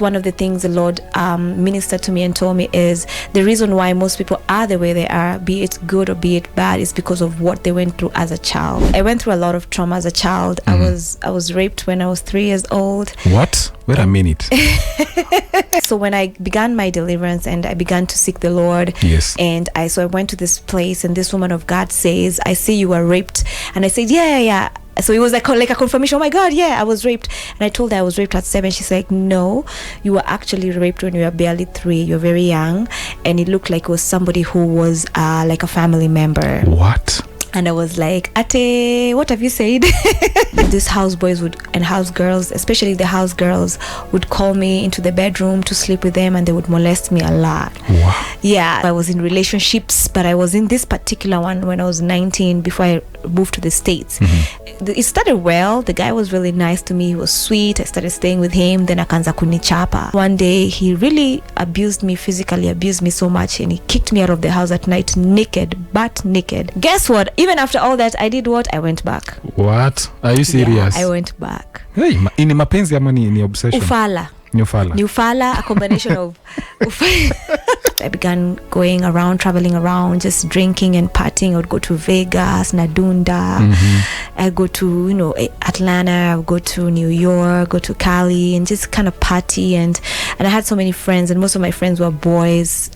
One of the things the Lord ministered to me and told me is the reason why most people are the way they are, be it good or be it bad, is because of what they went through as a child. I went through a lot of trauma as a child. I was raped when I was 3 years old. What? Wait a minute. So when I began my deliverance and I began to seek the Lord, yes, and I went to this place, and this woman of God says, "I see you were raped," and I said, "Yeah." So it was like a confirmation. Oh my God, yeah, I was raped. And I told her I was raped at 7. She's like, "No, you were actually raped when you were barely 3. You're very young." And it looked like it was somebody who was like a family member. What? And I was like, "Ate, what have you said?" These house boys and house girls, especially the house girls, would call me into the bedroom to sleep with them, and they would molest me a lot. Wow. Yeah, I was in relationships, but I was in this particular one when I was 19 before I moved to the States. It started well. The guy was really nice to me. He was sweet. I started staying with him. Then akaanza kunichapa. One day he really abused me, physically abused me so much, and he kicked me out of the house at night, butt naked. Guess what? Even after all that, I did what? I went back. What? Are you serious? Yeah, I went back. Hey, ini mapenzi ama ni obsession? Ufala. Ni ufala, a combination of I began going around, traveling around, just drinking and partying. I would go to Vegas, Nadunda. I go to, Atlanta. I would go to New York, go to Cali, and just kind of party. And I had so many friends, and most of my friends were boys.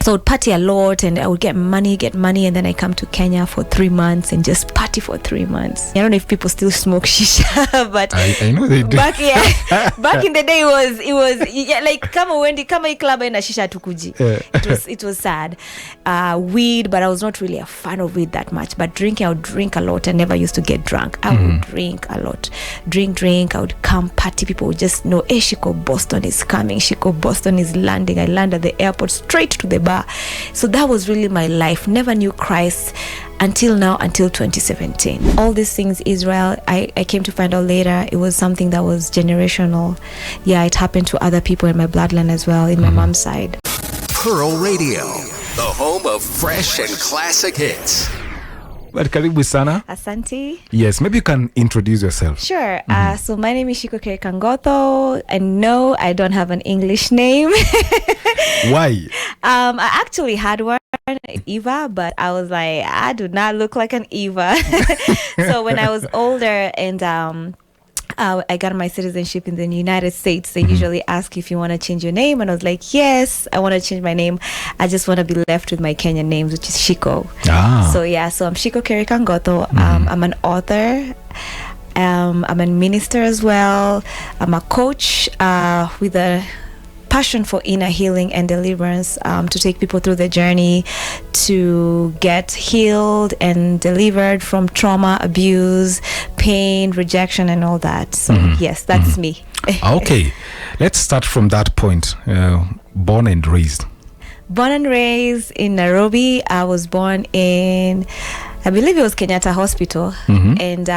So I would party a lot, and I would get money, and then I come to Kenya for 3 months and just party for 3 months. I don't know if people still smoke shisha, but I know they do. Back in the day, it was like kama hii club ina shisha tukuji. It was sad. Weed, but I was not really a fan of weed that much. But drinking, I would drink a lot. I never used to get drunk. I would drink a lot. Drink. I would come party. People would just know, "Hey, Shiko Boston is coming. Shiko Boston is landing." I land at the airport straight to the bar. So that was really my life. Never knew Christ until 2017. All these things, Israel, I came to find out later, it was something that was generational. Yeah, it happened to other people in my bloodline as well, in my mom's side. Pearl Radio, the home of fresh and classic hits. Well, karibu sana. Asante. Yes, maybe you can introduce yourself. Sure. So my name is Shiko K. I know I don't have an English name. Why? I actually had one, Eva, but I was like, I do not look like an Eva. So when I was older and I got my citizenship in the United States, they usually ask if you want to change your name, and I was like, yes, I want to change my name. I just want to be left with my Kenyan names, which is Shiko. So I'm ShikoKNgotho. I'm an author. I'm a minister as well. I'm a coach with a passion for inner healing and deliverance, to take people through the journey to get healed and delivered from trauma, abuse, pain, rejection, and all that. So yes, that's me. Okay, let's start from that point. Born and raised. Born and raised in Nairobi. I was born in, I believe it was Kenyatta Hospital. And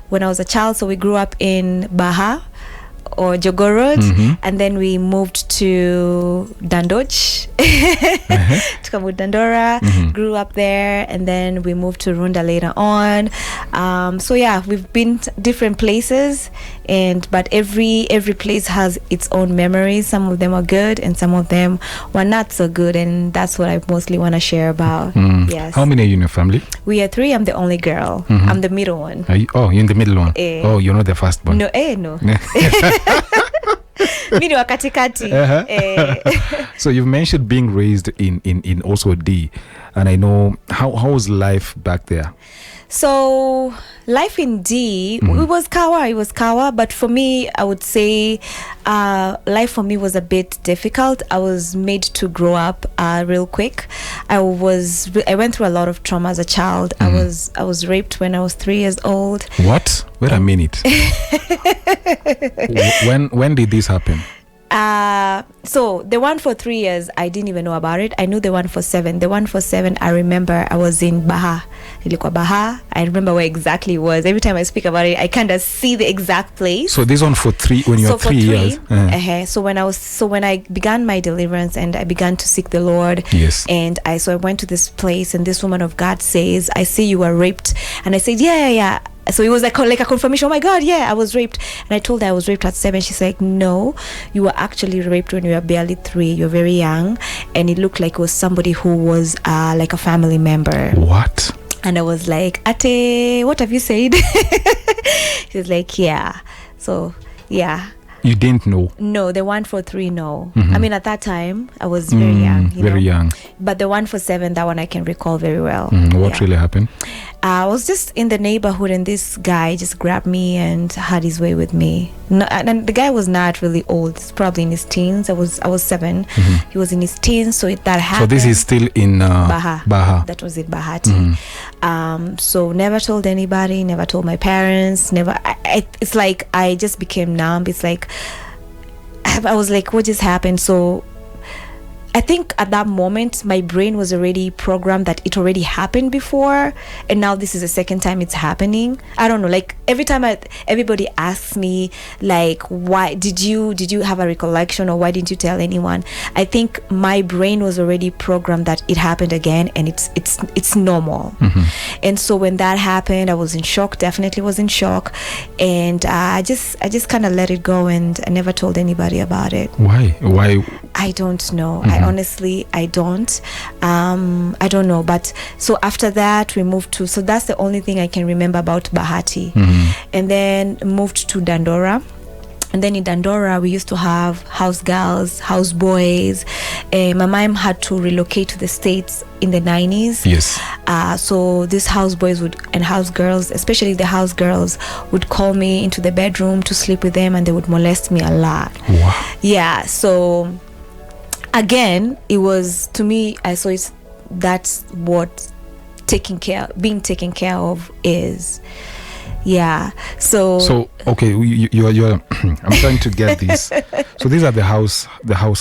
when I was a child, so we grew up in Baha or Jogo Road, and then we moved to Dandoch, to Dandora, grew up there, and then we moved to Runda later on. So yeah, we've been different places, but every place has its own memories. Some of them are good, and some of them were not so good, and that's what I mostly want to share about. Yes. How many are you in your family? We are 3. I'm the only girl. I'm the middle one. You're in the middle one. Oh, you're not the first one. No, no. Mimi wa katikati. So you've mentioned being raised in also D, and I know how was life back there? So life in D, it was kawa, but for me, I would say life for me was a bit difficult. I was made to grow up real quick. I went through a lot of trauma as a child. I was raped when I was 3 years old. What? Wait a minute. When did this happen? So the one for 3 years, I didn't even know about it. I knew the one for 7. The one for 7, I remember I was in Baha. I remember where exactly it was. Every time I speak about it, I kind of see the exact place. So this one for 3, when you were 3 years. So when I began my deliverance and I began to seek the Lord. Yes. And I went to this place, and this woman of God says, "I see you were raped," and I said, yeah. So it was like a confirmation. Oh my God, yeah, I was raped. And I told her I was raped at 7. She's like, no, you were actually raped when you were barely 3. You're very young, and it looked like it was somebody who was like a family member. What? And I was like, Ate, what have you said? She's like, yeah. So yeah. You didn't know? No, the 1 for 3, no. I mean, at that time, I was very young. Very young. But the 1 for 7, that one I can recall very well. What really happened? I was just in the neighborhood, and this guy just grabbed me and had his way with me. No, and the guy was not really old. He's probably in his teens. I was 7. He was in his teens, so that happened. So this is still in Baha. That was in Bahati. So never told anybody, never told my parents, never. It's like I just became numb. It's like I was like, what just happened? So I think at that moment my brain was already programmed that it already happened before, and now this is the second time it's happening. I don't know, like every time everybody asks me like, why did you have a recollection, or why didn't you tell anyone? I think my brain was already programmed that it happened again, and it's normal. And so when that happened, I was in shock, definitely was in shock, and I just kind of let it go, and I never told anybody about it. Why I don't know. Honestly, I don't know. But so after that we moved to, so that's the only thing I can remember about Bahati. And then moved to Dandora. And then in Dandora, we used to have house girls, house boys. My mom had to relocate to the States in the 90s. Yes. So these house boys and house girls, especially the house girls, would call me into the bedroom to sleep with them, and they would molest me a lot. Wow. Yeah. So again, it was, to me, that's what being taken care of is. Yeah. So okay, you're I'm trying to get this. So these are the house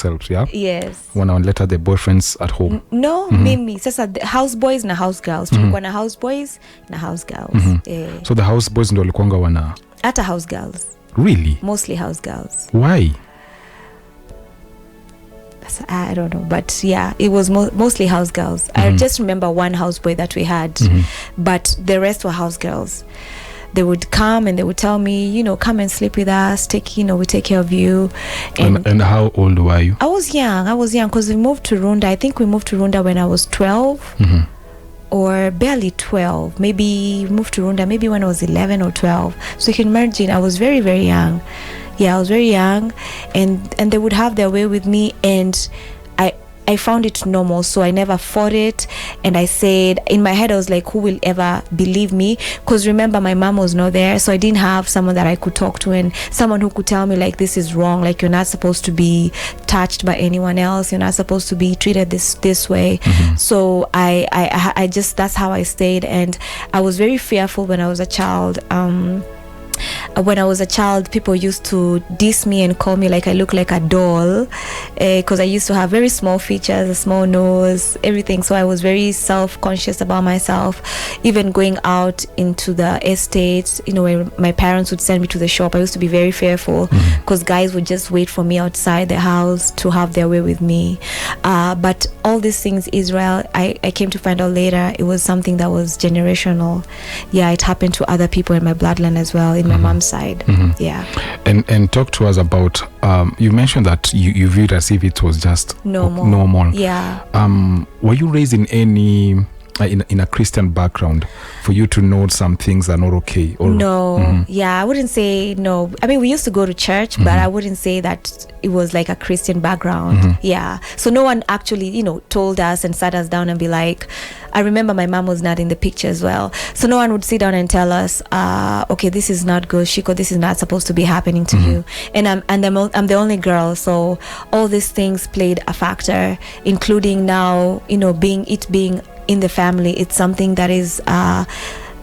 helps, yeah? Yes. When I later the boyfriends at home. No, mimi. Sasa the house boys na house girls. Tulikuwa na house boys na house girls. So the house boys ndio walikuwa wana hata house girls. Really? Mostly house girls. Why? I don't know, but yeah, it was mostly house girls. I just remember one house boy that we had, but the rest were house girls. They would come and they would tell me, come and sleep with us, we take care of you. And how old were you? I was young because we moved to Runda. I think we moved to Runda when I was 12 or barely 12. Maybe moved to Runda maybe when I was 11 or 12. So you can imagine, I was very, very young. Yeah, I was very young, and they would have their way with me, and I found it normal, so I never fought it. And I said, in my head, I was like, who will ever believe me? Because remember, my mom was not there, so I didn't have someone that I could talk to, and someone who could tell me like, this is wrong, like you're not supposed to be touched by anyone else, you're not supposed to be treated this way. So I just, that's how I stayed. And I was very fearful when I was a child. When I was a child, people used to diss me and call me like I look like a doll, because I used to have very small features, a small nose, everything. So I was very self-conscious about myself. Even going out into the estates, when my parents would send me to the shop, I used to be very fearful because guys would just wait for me outside the house to have their way with me. But all these things, Israel, I came to find out later, it was something that was generational. Yeah, it happened to other people in my bloodline as well, in my mom's side. Yeah. And talk to us about, you mentioned that you viewed as if it was just normal. Yeah. Were you raised in any in a Christian background for you to know some things are not okay? Or no. Yeah, I wouldn't say no. I mean, we used to go to church, but I wouldn't say that it was like a Christian background. Yeah. So no one actually, told us and sat us down and be like, I remember my mom was not in the picture as well. So no one would sit down and tell us, okay, this is not good, Shiko, this is not supposed to be happening to you. And I'm the only girl, so all these things played a factor, including now, being in the family. It's something that is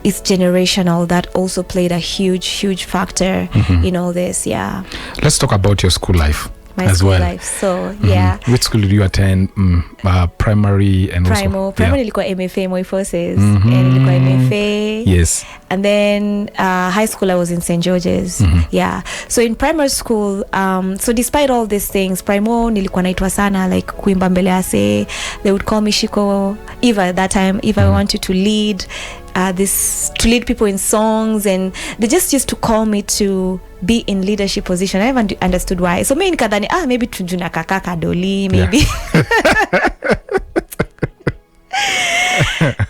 it's generational, that also played a huge factor in all this. Yeah. Let's talk about your school life. My as school well. life. So yeah. Which school did you attend? Primary and also primary ilikuwa MFA Moi Forces and ilikuwa MFA. Yes. And then high school I was in St. George's. Yeah. So in primary school, so despite all these things, primo nilikuwa naitwa sana, like kuimba mbele ase. They would call me Shiko. Eva at that time, if I wanted to lead, this to lead people in songs, and they just used to call me to be in leadership position. I never understood why. So me nikadhani maybe tujuna kaka kadoli maybe.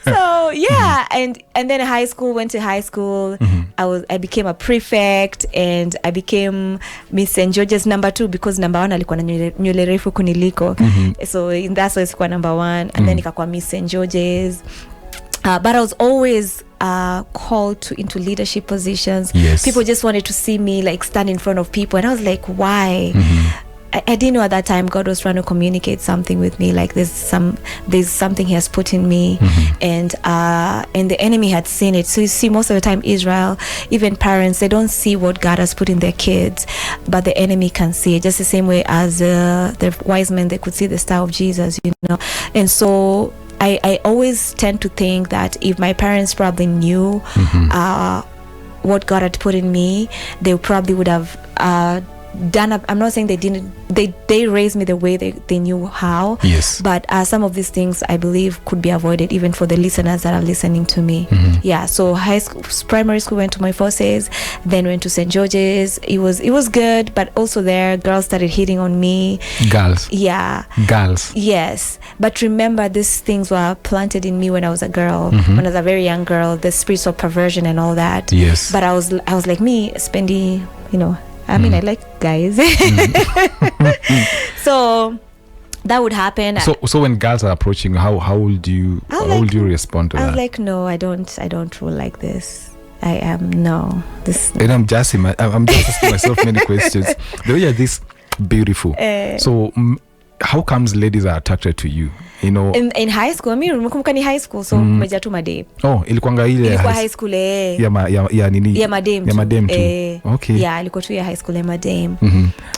So yeah, and then went to high school. I became a prefect, and I became Miss St. George's number 2 because number 1 alikuwa na nywele refu kuniliko. So in that way sikuwa number 1, and then nikakuwa Miss St. George's. But I was always called into leadership positions. Yes. People just wanted to see me like stand in front of people, and I was like, why? I didn't know at that time God was trying to communicate something with me, like there's something he has put in me, and the enemy had seen it. So you see, most of the time Israel, even parents, they don't see what God has put in their kids, but the enemy can see it, just the same way as the wise men, they could see the star of Jesus, and so I always tend to think that if my parents probably knew what God had put in me, they probably would have done up. I'm not saying they didn't. They raised me the way they knew how. Yes. But some of these things I believe could be avoided, even for the listeners that are listening to me. Yeah. So high school, primary school, went to my forces, then went to St. George's. It was good, but also there girls started hitting on me. Girls. Yeah. Girls. Yes. But remember, these things were planted in me when I was a girl, when I was a very young girl. The spirits of perversion and all that. Yes. But I was like me, spending, I mean, I like guys. So that would happen. So when girls are approaching, how would you respond to that? I was like, no, I don't rule like this. I am no. This. And I'm just asking myself many questions. The way you're this beautiful. So how comes ladies are attracted to you? In high school, nimekumbuka ni high school, so kumeja tu madem. Ilikuwa ile high school ya nini? Ya madem tu. Okay. Yeah, ilikuwa tu ya high school ya madem.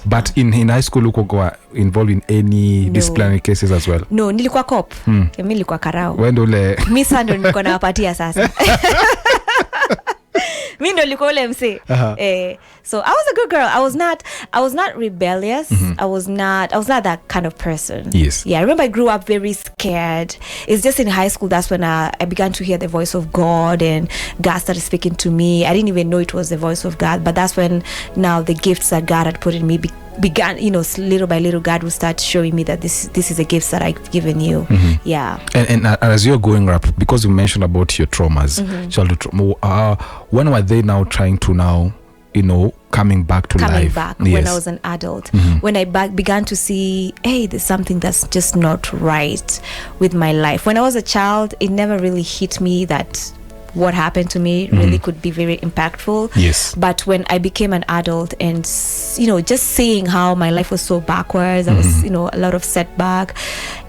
But in high school uko involved in any disciplinary cases as well? No, nilikuwa cop. Mimi nilikuwa karao. Wendo le. Mimi sando nilikuwa nawapatia sasa. Mimi ndo nilikuwa ule MC. So I was a good girl. I was not rebellious. I was not that kind of person. Yes. Yeah, I remember I grew up very scared. It's just in high school that's when I began to hear the voice of God, and God started speaking to me. I didn't even know it was the voice of God, but that's when now the gifts that God had put in me began, little by little God would start showing me that this is a gift that I've given you. Yeah. And as you're growing up, because you mentioned about your traumas, childhood trauma, when were they now trying to coming back to life? Yes. When I was an adult, when I began to see, hey, there's something that's just not right with my life. When I was a child, it never really hit me that what happened to me really could be very impactful. Yes. But when I became an adult and, just seeing how my life was so backwards, I was, a lot of setback,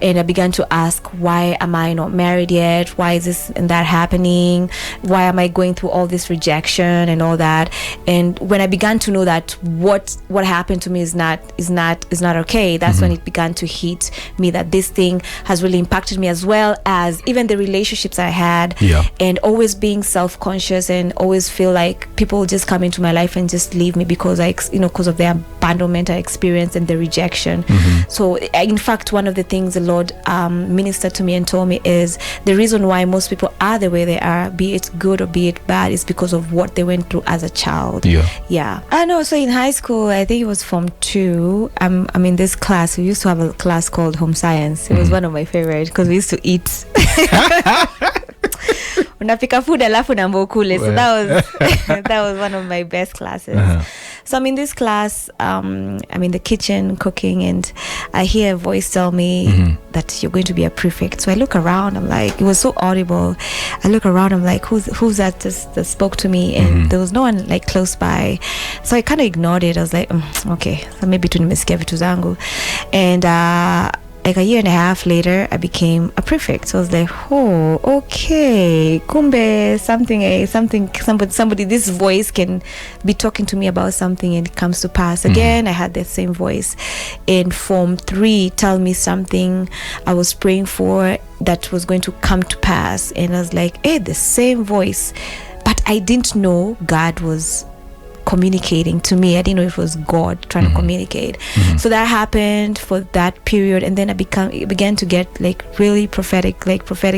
and I began to ask, why am I not married yet? Why is this and that happening? Why am I going through all this rejection and all that? And when I began to know that what happened to me is not okay, that's when it began to hit me that this thing has really impacted me, as well as even the relationships I had, and always being self-conscious and always feel like people will just come into my life and just leave me because because of the abandonment I experienced and the rejection. So in fact, one of the things the Lord ministered to me and told me is the reason why most people are the way they are, be it good or be it bad, is because of what they went through as a child. I know. So in high school, I think it was Form 2, I'm in this class. We used to have a class called Home Science. It was one of my favorite because we used to eat unapika food alafu na mbokule. So that was one of my best classes. So I'm in this class, I'm in the kitchen cooking, and I hear a voice tell me that you're going to be a prefect. So I look around, I'm like, it was so audible. I look around, I'm like, who's that that spoke to me? And there was no one like close by. So I kind of ignored it. I was like, okay, so maybe tu nimesikia vitu zangu. And like a year and a half later, I became a prefect. So I was like, oh, okay, kumbe somebody, this voice can be talking to me about something and it comes to pass. Again, I had that same voice in Form 3 tell me something I was praying for that was going to come to pass. And I was like, hey, the same voice. But I didn't know God was communicating to me. I didn't know it was God trying to communicate. So that happened for that period, and then I began to get like really prophetic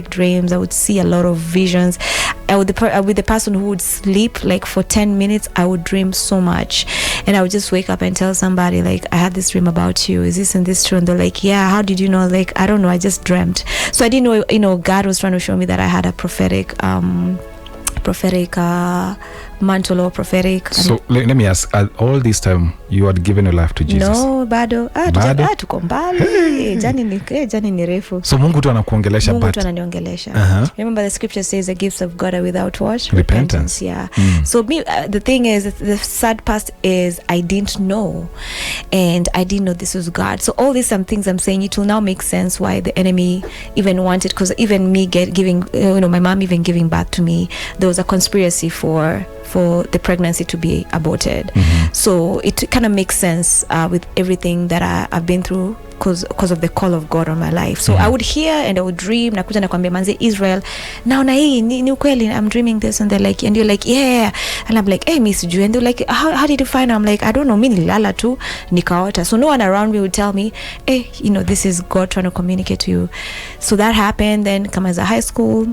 dreams. I would see a lot of visions. I would be the person who would sleep like for 10 minutes. I would dream so much, and I would just wake up and tell somebody like, I had this dream about you, is this and this true? And they're like, yeah, how did you know? Like, I don't know, I just dreamt. So I didn't know, God was trying to show me that I had a prophetic mantle or prophetic. So let me ask, all this time you had given your life to Jesus? No, bado tuko mbali. Jani ni refu. So Mungu tu anakuongelesha, Mungu tu ananiongelesha. Remember the scripture says the gifts of God are without what? Repentance. Yeah. So me, the thing is, the sad part is I didn't know, and I didn't know this was God. So all these some things I'm saying, it will now make sense why the enemy even wanted, because even me giving my mom even giving birth to me, there was a conspiracy for the pregnancy to be aborted. So it kind of makes sense with everything that I've been through because of the call of God on my life. So I would hear and I would dream, nakuja nakwambia manze Israel, naona hii ni ukweli, I'm dreaming this, and they're like, and you're like, yeah, and I'm like, hey, miss you, and they're like, how did you find out? I'm like, I don't know, mimi nilala tu nikaota. So no one around me would tell me, hey, this is God trying to communicate to you. So that happened. Then kama za high school,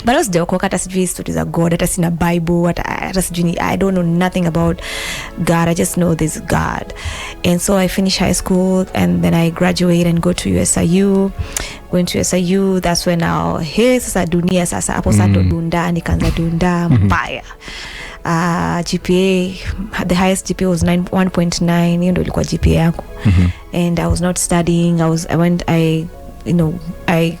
but I sijaokoka, hata sijui stories za God, hata sina Bible, hata sijui, I don't know nothing about God. I just know this God. And so I finished high school, and then I graduate and go to USIU. Going to USIU, that's when now sasa dunia sasa hapo sato dunda, nikaanza dunda mbaya. GPA, the highest GPA was 1.9. Hiyo ndio ilikuwa GPA yangu. And I was not studying. I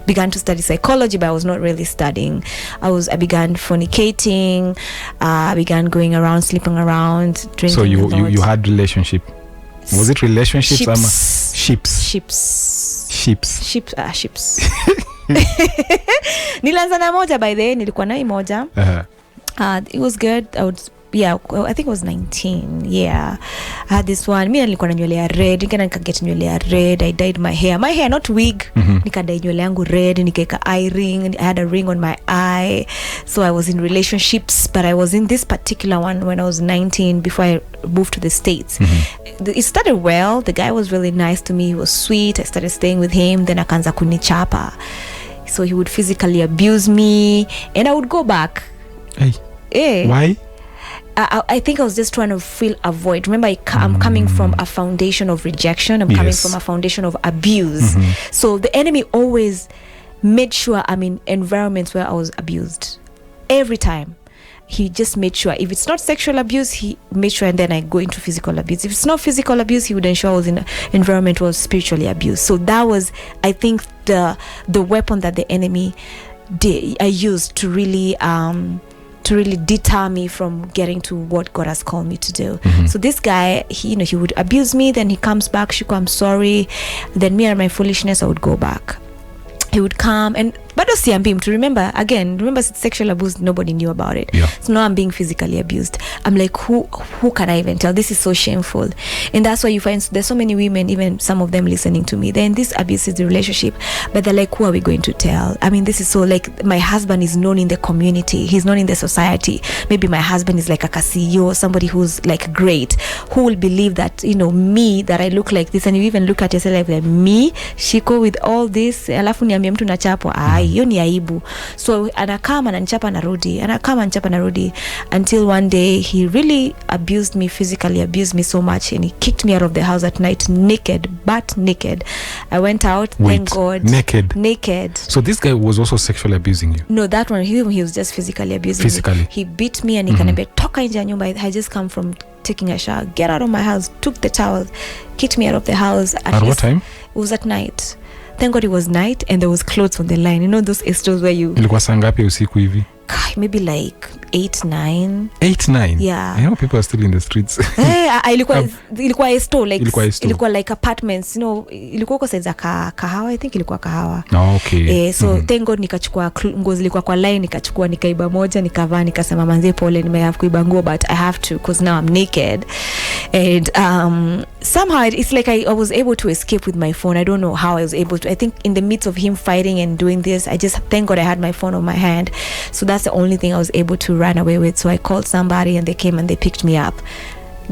began to study psychology, but I was not really studying. I began fornicating. I began going around, sleeping around, drinking. So you had relationship? Was it relationships? Ships. Nilianza na moja, by the way, nilikuwa na moja. It was good. I think it was 19. Yeah, I had this one. Mimi nilikuwa na nywele ya red, nikaget nywele ya red. I dyed my hair not wig. Nikadai nywele yangu red, nikaeka eye ring. I had a ring on my eye. So I was in relationships, but I was in this particular one when I was 19 before I moved to the States. It started well. The guy was really nice to me. He was sweet. I started staying with him. Then akaanza kunichapa. So he would physically abuse me, and I would go back. Hey. Why? I think I was just trying to fill a void. Remember, I'm coming from a foundation of rejection. I'm coming from a foundation of abuse. So the enemy always made sure I'm in environments where I was abused. Every time. He just made sure. If it's not sexual abuse, he made sure, and then I go into physical abuse. If it's not physical abuse, he would ensure I was in an environment where I was spiritually abused. So that was, I think, the weapon that the enemy used to really deter me from getting to what God has called me to do. So this guy, he would abuse me, then he comes back, Shiko, I'm sorry. Then me and my foolishness, I would go back. He would come, and bado siambi mtu. Remember sexual abuse, nobody knew about it. So now I'm being physically abused. I'm like, who can I even tell? This is so shameful. And that's why you find there's so many women, even some of them listening to me, they're in this abusive relationship, but they're like, who are we going to tell? I mean, this is so, like, my husband is known in the community, he's known in the society. Maybe my husband is like a CEO, somebody who's like great. Who will believe that, me, that I look like this? And you even look at yourself like, me, Shiko, with all this, alafu niambie mtu nachapwa. Hiyo ni aibu. So anakama ananichapa narudi, until one day he really physically abused me so much, and he kicked me out of the house at night, butt naked. I went out. Thank God. Naked. So this guy was also sexually abusing you? No, that one, he was just physically abusing me. He beat me, and he kanambia toka nje ya nyumba. I just come from taking a shower, get out of my house, took the towel, kicked me out of the house. At what time? It was at night. Thank God it was night, and there was clothes on the line. Those stores where you... Ilikuwa saa ngapi usiku hivi? Maybe like 8, 9. 8, 9? Yeah. I know people are still in the streets. Ilikuwa a store. Ilikuwa like apartments. Ilikuwa kwa size za kahawa. I think ilikuwa kahawa. Okay. So thank God nikachukua nguo zilikuwa kwa line, nikaiba moja, nikavaa, nikasema manze pole, have kuiba nguo, but I have to, because now I'm naked. And somehow it's like I was able to escape with my phone. I don't know how I was able to. I think in the midst of him fighting and doing this, I just thank God I had my phone on my hand. So that's the only thing I was able to run away with. So I called somebody, and they came and they picked me up.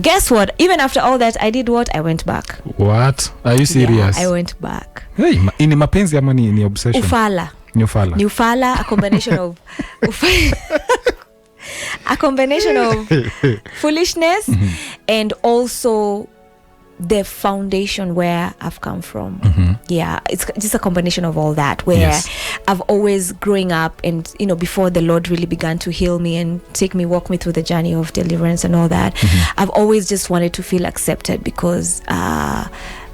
Guess what? Even after all that, I did what? I went back. What? Are you serious? Yeah, I went back. Hey, ini mapenzi ama ni obsession? Ufala. New fella, a combination of a combination of foolishness and also the foundation where I've come from. Yeah, it's just a combination of all that, where I've always growing up and, you know, before the Lord really began to heal me and walk me through the journey of deliverance and all that, I've always just wanted to feel accepted, because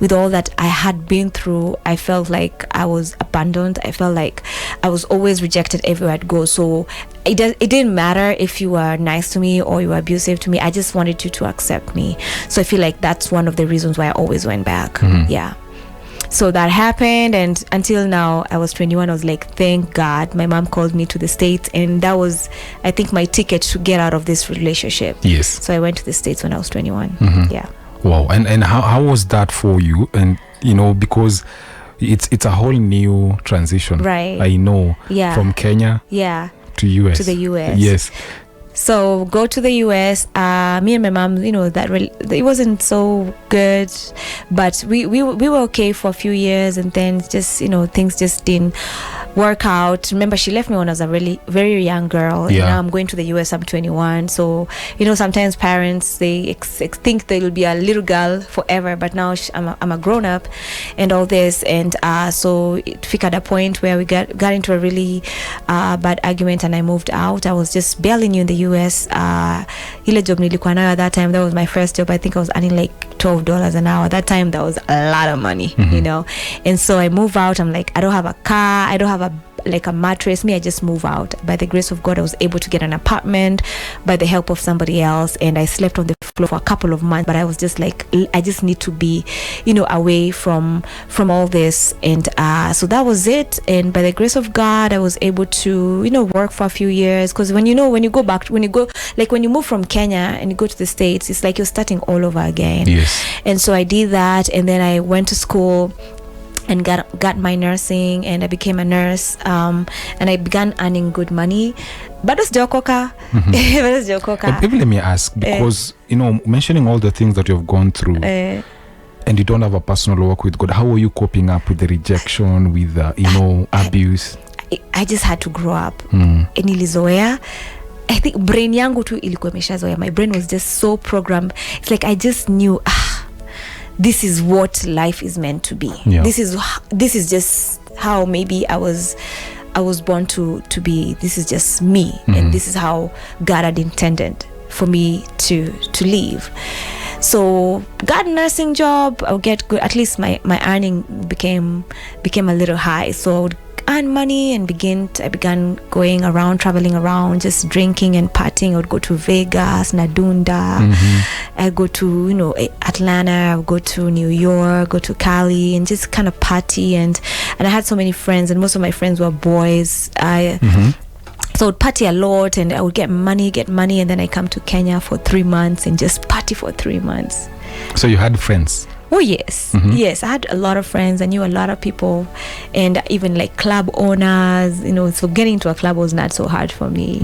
with all that I had been through, I felt like I was abandoned. I felt like I was always rejected everywhere I'd go. So it didn't matter if you were nice to me or you were abusive to me. I just wanted you to accept me. So I feel like that's one of the reasons why I always went back. Yeah. So that happened, and until now, I was 21. I was like, thank God my mom called me to the States, and that was, I think, my ticket to get out of this relationship. Yes. So I went to the States when I was 21. Yeah. Wow. And how was that for you? And, you know, because it's a whole new transition. Right. I know. Yeah. From Kenya. Yeah. To US. To the US. Yes. So go to the US. Me and my mom, you know, it wasn't so good, but we were okay for a few years, and then just, you know, things just didn't work out. Remember, she left me when I was a really very young girl. Yeah. And now I'm going to the US. I'm 21. So, you know, sometimes parents, they think they will be a little girl forever, but now I'm a grown up, and all this, and so it figured a point where we got into a really bad argument, and I moved out. I was just barely new in the US. Ile job nilikuwa nayo at that time, that was my first job. I think I was earning like $12 an hour. At that time, that was a lot of money, you know. And so I move out. I'm like, I don't have a car. I don't have a mattress. I just move out. By the grace of God, I was able to get an apartment by the help of somebody else, and I slept on the floor for a couple of months. But I was just like, I just need to be, you know, away from all this. And so that was it. And by the grace of God, I was able to, you know, work for a few years, because when you move from Kenya and you go to the States, it's like you're starting all over again. Yes. And so I did that, and then I went to school and got my nursing, and I became a nurse, and I began earning good money. But it's Jokoka. Maybe let me ask, because you know, mentioning all the things that you've gone through, and you don't have a personal walk with God, how are you coping up with the rejection, with you know, abuse? I just had to grow up. Nilizoea. I think brain yangu tu ilikuwa imeshazoea. My brain was just so programmed. It's like I just knew, this is what life is meant to be. Yeah. This is just how maybe I was born to be. This is just me, and this is how God had intended for me to live. So got a nursing job. I would get good. At least my earning became a little high. So I would earn money, and I began going around, traveling around, just drinking and partying. I would go to Vegas, Nadunda. I go to, you know, Atlanta. I would go to New York, go to Cali, and just kind of party. And I had so many friends, and most of my friends were boys. So I would party a lot, and I would get money, and then I come to Kenya for 3 months and just party for 3 months. So you had friends? Oh yes. Yes, I had a lot of friends. I knew a lot of people, and even like club owners, you know. So getting into a club was not so hard for me.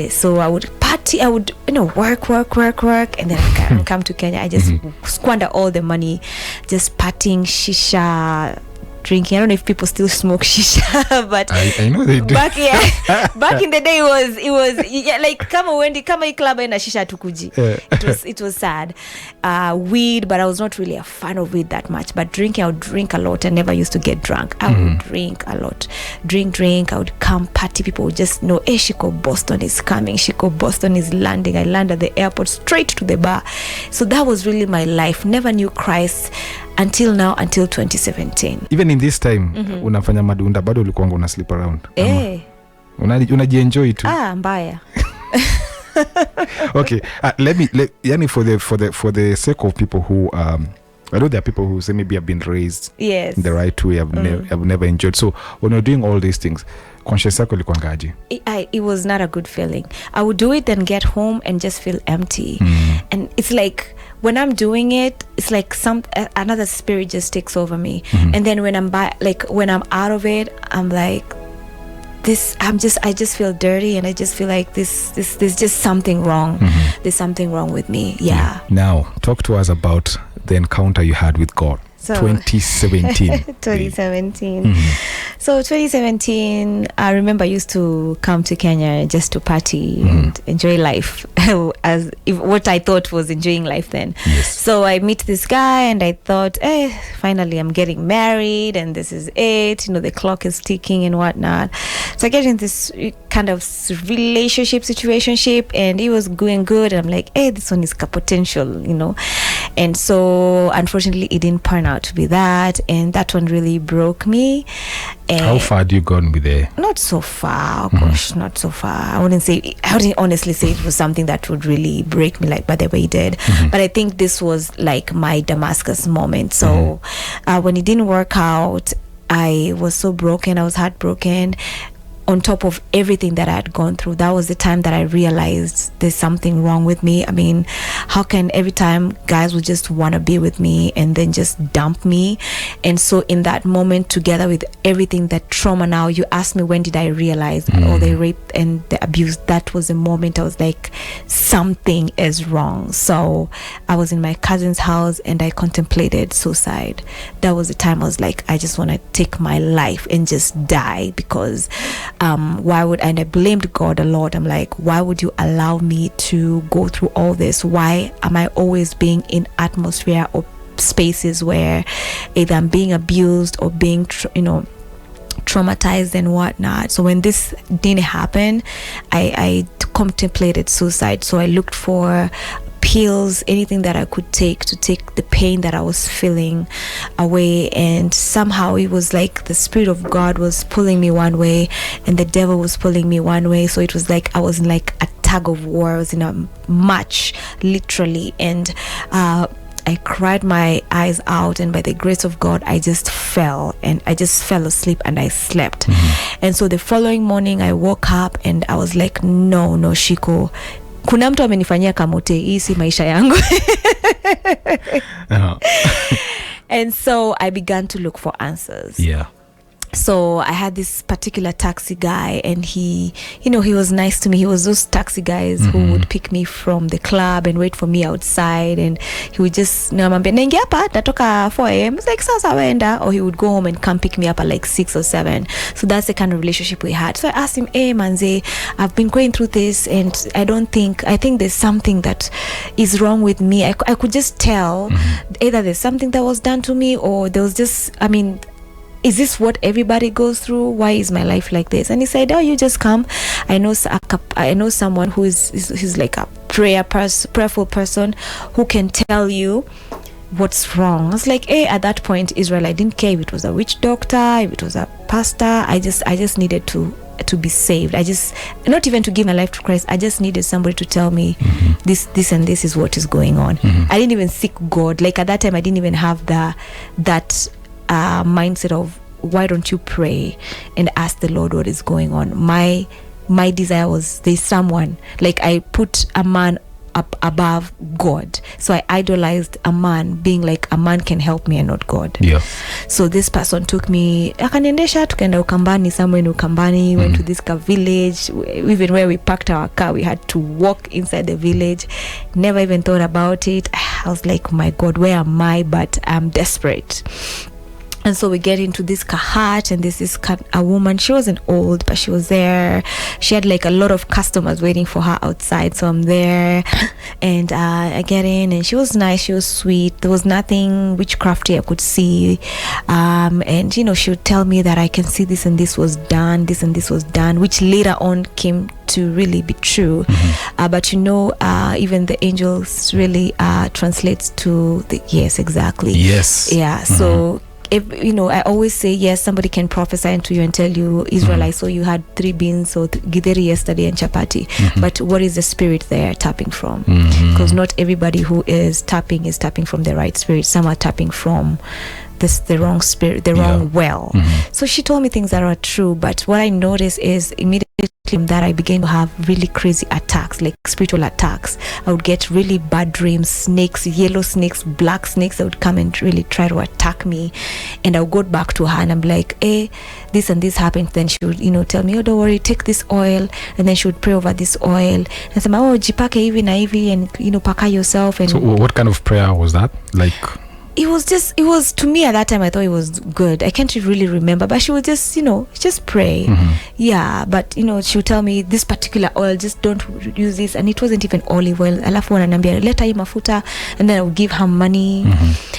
So I would party, I would, you know, work, and then I come to Kenya. I just squander all the money just partying, shisha, drinking. I don't know if people still smoke shisha, but I know they do. Back in the day, it was like kama hii club ina shisha tukuji. It was sad. Weed, but I was not really a fan of weed that much. But drinking, I would drink a lot. I never used to get drunk. I would drink a lot. Drink. I would come party. People would just know, hey, Shiko Boston is coming. Shiko Boston is landing. I land at the airport straight to the bar. So that was really my life. Never knew Christ until 2017. Even in this time, unafanya madunda, bado ulikuwa una sleep around. Unajienjoy tu. Mbaya. Okay, yani for the sake of people who I know there are people who say maybe have been raised in the right way, have never enjoyed. So when you're doing all these things, conscious yako ilikuwa ngaje? It was not a good feeling. I would do it, then get home and just feel empty. And it's like when I'm doing it, it's like another spirit just takes over me. And then when I'm out of it, I'm like, I just feel dirty, and I just feel like there's just something wrong. There's something wrong with me. Yeah. Now, talk to us about the encounter you had with God. So 2017. 2017. So 2017, I remember I used to come to Kenya just to party and enjoy life as if what I thought was enjoying life then. Yes. So I meet this guy and I thought, finally I'm getting married and this is it. The clock is ticking and whatnot. So I get in this kind of relationship situationship and it was going good. And I'm like, this one is potential, And so unfortunately it didn't pan out to be that, and that one really broke me. How far had you gone with it? Not so far, gosh, not so far. I wouldn't honestly say it was something that would really break me like by the way it did. But I think this was like my Damascus moment. So when it didn't work out, I was so broken. I was heartbroken. On top of everything that I had gone through, that was the time that I realized there's something wrong with me. I mean, how can every time guys would just want to be with me and then just dump me? And so in that moment, together with everything, that trauma, now you asked me, when did I realize all the rape and the abuse? That was the moment I was like, something is wrong. So I was in my cousin's house and I contemplated suicide. That was the time I was like, I just want to take my life and just die, because and I blamed God a lot. I'm like, why would you allow me to go through all this? Why am I always being in atmosphere or spaces where either I'm being abused or being traumatized and whatnot? So when this didn't happen, I contemplated suicide. So I looked for pills, anything that I could take to take the pain that I was feeling away. And somehow it was like the Spirit of God was pulling me one way and the devil was pulling me one way. So it was like I was in like a tug of war. I was in a match, literally. And I cried my eyes out, and by the grace of God I just fell asleep and I slept. And so the following morning I woke up and I was like, no Shiko, kuna mtu amenifanyia kamote, hii si maisha yangu. And so I began to look for answers. So I had this particular taxi guy, and he was nice to me. He was those taxi guys who would pick me from the club and wait for me outside, and he would just namwambia naingia hapa natoka 4 a.m. It's like sasa wenda, or he would go home and come pick me up at like 6 or 7. So that's the kind of relationship we had. So I asked him, manze, I've been going through this and I think there's something that is wrong with me. I could just tell either there's something that was done to me, or there was just, is this what everybody goes through? Why is my life like this? And he said, you just come. I know someone who is like a prayerful person who can tell you what's wrong. I was like, at that point, Israel, I didn't care if it was a witch doctor, if it was a pastor. I just needed to be saved. I just, not even to give my life to Christ, I just needed somebody to tell me this and this is what is going on. I didn't even seek God. Like at that time, I didn't even have that mindset of, why don't you pray and ask the Lord what is going on? My desire was, there's someone, like I put a man up above God. So I idolized a man, being like a man can help me and not God. So this person took me, akaniendesha tukaenda Ukambani, somewhere in Ukambani, went to this village. Even where we parked our car, we had to walk inside the village. Never even thought about it. I was like, my God, where am I? But I'm desperate. And so we get into this kahat, and this is a woman. She wasn't old, but she was there. She had like a lot of customers waiting for her outside. So I'm there, and I get in, and she was nice. She was sweet. There was nothing witchcrafty I could see. And she would tell me that I can see this and this was done, which later on came to really be true. But even the angels really translates to the yes, exactly. Yes. Yeah. So I always say, yes, somebody can prophesy into you and tell you, Israel, I saw you had 3 beans or githeri yesterday and chapati. But what is the spirit they're tapping from? Because not everybody who is tapping from the right spirit. Some are tapping from the wrong spirit, the wrong well. So she told me things that are true, but what I noticed is immediately that I began to have really crazy attacks, like spiritual attacks. I would get really bad dreams, snakes, yellow snakes, black snakes that would come and really try to attack me. And I would go back to her and I'm like, this and this happened. Then she would, tell me, don't worry, take this oil. And then she would pray over this oil and say, jipake hivi na hivi, and paka yourself. And so what kind of prayer was that? Like it was to me at that time, I thought it was good. I can't really remember, but she would just, just pray. Yeah, but she would tell me this particular oil, just don't use this, and it wasn't even olive oil. Alafu ananiambia leta hii mafuta, and then I would give her money,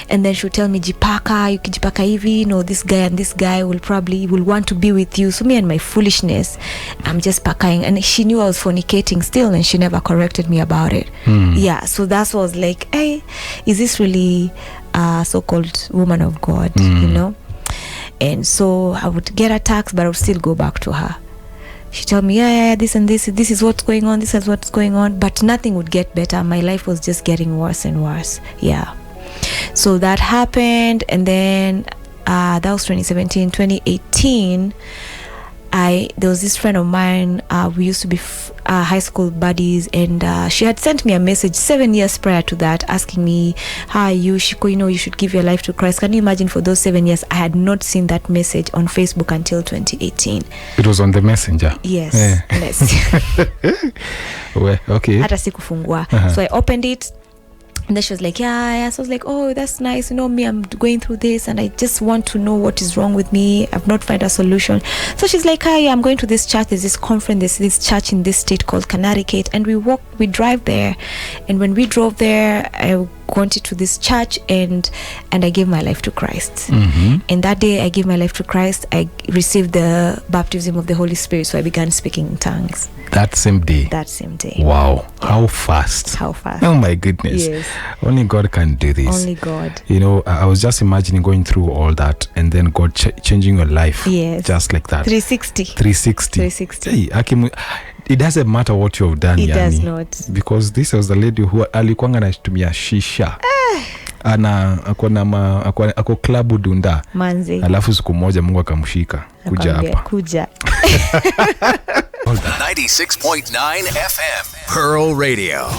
and then she would tell me jipaka, ukijipaka hivi, this guy and this guy will want to be with you. So me and my foolishness, I'm just pakaing, and she knew I was fornicating still, and she never corrected me about it. Yeah, so that was like, hey, is this really so-called woman of God, And so I would get attacked, but I would still go back to her. She told me, yeah, this and this is what's going on, this is what's going on, but nothing would get better. My life was just getting worse and worse. Yeah. So that happened, and then that was 2017. 2018, there was this friend of mine, we used to be high school buddies, and she had sent me a message 7 years prior to that asking me, how are you, Shiko, you should give your life to Christ. Can you imagine, for those 7 years I had not seen that message on Facebook until 2018. It was on the messenger? Yes. Well, okay. Hata sikufungua. So I opened it, and then she was like, yeah. So I was like, oh, that's nice. Me, I'm going through this, and I just want to know what is wrong with me. I've not found a solution. So she's like, hi, I'm going to this church. There's this conference. There's this church in this state called Connecticut. And we drive there. And when we drove there, I went to this church, and I gave my life to Christ. And that day I gave my life to Christ, I received the baptism of the Holy Spirit. So I began speaking in tongues. That same day? That same day. Wow. How fast? Oh my goodness. Yes. Only God can do this. Only God. I was just imagining going through all that, and then God changing your life. Yes. Just like that. 360. Hey, it doesn't matter what you have done. It does not. Because this was the lady who alikuanga anatumia shisha. Ako klabu Dunda. Manzi. Alafu siku moja Mungu akamshika. Kuja hapa. 96.9 FM Pearl Radio.